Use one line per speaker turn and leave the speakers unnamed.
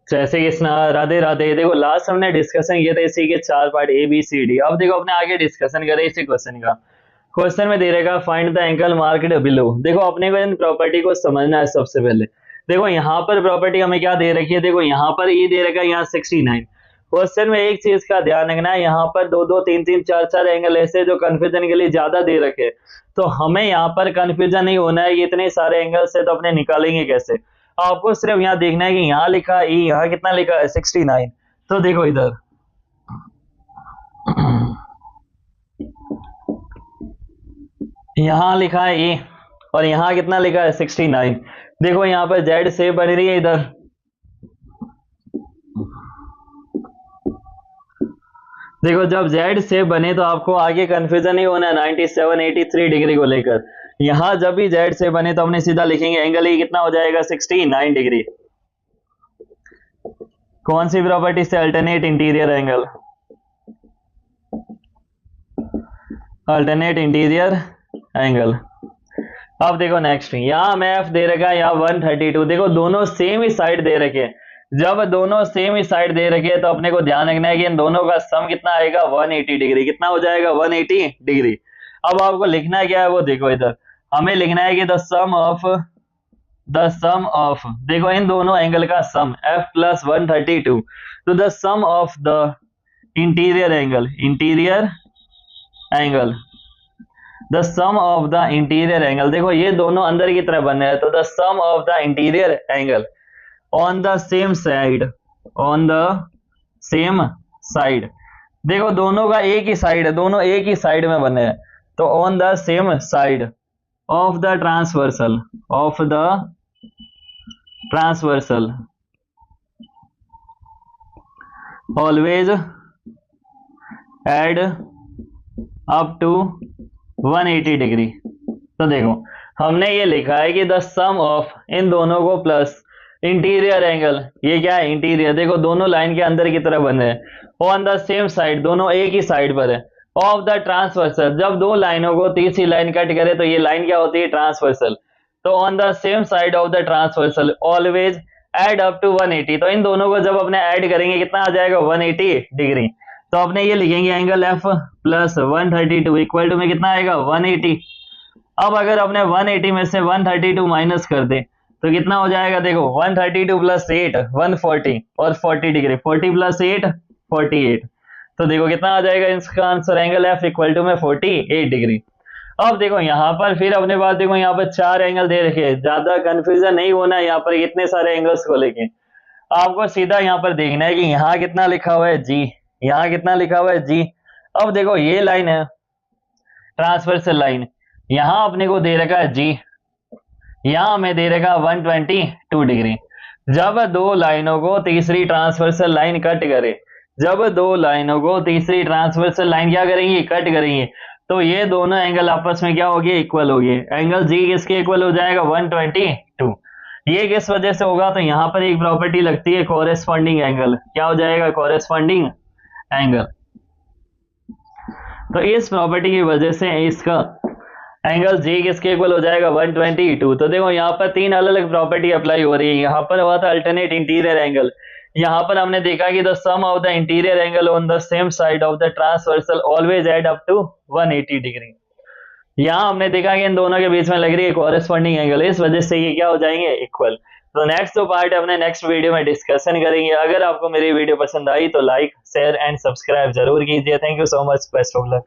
जैसे कि राधे राधे। देखो लास्ट हमने डिस्कशन किया था इसी के चार part A B C D. अब देखो अपने आगे डिस्कशन करें इसी क्वेश्चन का। क्वेश्चन में दे रहेगा find the angle marked below. देखो अपने को इन प्रॉपर्टी को समझना है सबसे पहले। देखो यहाँ पर प्रॉपर्टी हमें क्या दे रखी है, देखो यहाँ पर ये दे रखा है यहाँ 69। क्वेश्चन में एक चीज का ध्यान रखना है, यहाँ पर दो दो तीन तीन चार चार एंगल ऐसे जो कंफ्यूजन के लिए ज्यादा दे रखे, तो हमें यहाँ पर कंफ्यूजन नहीं होना है, ये इतने सारे एंगल से तो अपने निकालेंगे कैसे। आपको सिर्फ यहाँ देखना है कि यहाँ लिखा है E, यहाँ कितना लिखा है 69। तो देखो इधर यहाँ लिखा है E और यहाँ कितना लिखा है 69। देखो यहाँ पर जेड शेप बन रही है इधर। देखो जब जेड शेप बने तो आपको आगे कंफ्यूजन नहीं होना है 97 83 डिग्री को लेकर। यहाँ जब भी जेड शेप बने तो हमने सीधा लिखेंगे एंगल E कितना हो जाएगा 69 डिग्री। कौन सी प्रॉपर्टी से, alternate interior angle, alternate interior angle. अब देखो नेक्स्ट, यहाँ हमें एफ दे रखा है, यहाँ 132। देखो दोनों सेम ही साइड दे रखे हैं। जब दोनों सेम ही साइड दे रखे हैं तो अपने को ध्यान रखना है कि इन दोनों का सम कितना आएगा 180 डिग्री। कितना हो जाएगा 180 डिग्री। अब आपको लिखना क्या है वो देखो इधर, हमें लिखना है कि द सम ऑफ देखो इन दोनों एंगल का सम f प्लस 132, तो the sum of the interior angle the sum of the interior angle. देखो ये दोनों अंदर की तरफ बन रहे हैं, तो the sum of the interior angle on the same side, देखो दोनों का एक ही साइड है, दोनों एक ही साइड में बने हैं, तो on the same side of the transversal always add up to 180 degree. तो देखो हमने ये लिखा है कि द सम ऑफ इन दोनों को प्लस इंटीरियर एंगल, ये क्या है इंटीरियर, देखो दोनों लाइन के अंदर की तरफ बने हैं, ऑन द सेम साइड दोनों एक ही साइड पर है, ऑफ द ट्रांसवर्सल, जब दो लाइनों को तीसरी लाइन कट करे तो ये लाइन क्या होती है ट्रांसवर्सल, तो on the same side of the transversal always add up to 180। तो इन दोनों को जब अपने ऐड करेंगे कितना आ जाएगा 180 डिग्री। तो अपने ये लिखेंगे angle F plus 132 equal to में कितना आएगा 180। अब अगर अपने 180 में से 132 माइनस कर दे तो कितना हो जाएगा, देखो 132 प्लस 8 140 और 40 डिग्री, 40 प्लस 8 48। तो देखो कितना आ जाएगा इसका answer, angle F equal to में 48 डिग्री। अब देखो यहाँ पर फिर अपने पास देखो यहाँ पर चार एंगल दे रखे, ज्यादा कंफ्यूजन नहीं होना है यहाँ पर इतने सारे एंगल्स को लेके। आपको सीधा यहाँ पर देखना है कि यहाँ कितना लिखा हुआ है जी, यहाँ कितना लिखा हुआ है जी। अब देखो ये लाइन है ट्रांसवर्सल लाइन, यहाँ अपने को दे रखा है जी, यहाँ हमें दे रखा 122 डिग्री। जब दो लाइनों को तीसरी ट्रांसवर्सल लाइन कट करे, जब दो लाइनों को तीसरी ट्रांसवर्सल लाइन क्या करेंगी कट करेंगी, तो ये दोनों एंगल आपस में क्या होगी इक्वल होगी। एंगल जी किसके इक्वल हो जाएगा 122। ये किस वजह से होगा, तो यहाँ पर एक प्रॉपर्टी लगती है कोरेस्पॉन्डिंग एंगल, क्या हो जाएगा कोरेस्पॉन्डिंग एंगल। तो इस प्रॉपर्टी की वजह से इसका एंगल जी किसके इक्वल हो जाएगा 122। तो देखो यहाँ पर तीन अलग अलग प्रॉपर्टी अप्लाई हो रही है। यहाँ पर हुआ था अल्टरनेट इंटीरियर एंगल, यहाँ पर हमने देखा कि the sum of the interior angle on the same side of the transversal always add up to 180 degree. यहाँ हमने देखा कि इन दोनों के बीच में लग रही है कॉरेस्पॉन्डिंग एंगल, इस वजह से ये क्या हो जाएंगे इक्वल। तो नेक्स्ट जो पार्ट है अपने नेक्स्ट वीडियो में डिस्कशन करेंगे। अगर आपको मेरी वीडियो पसंद आई तो लाइक शेयर एंड सब्सक्राइब जरूर कीजिए। Thank you so much, best of luck.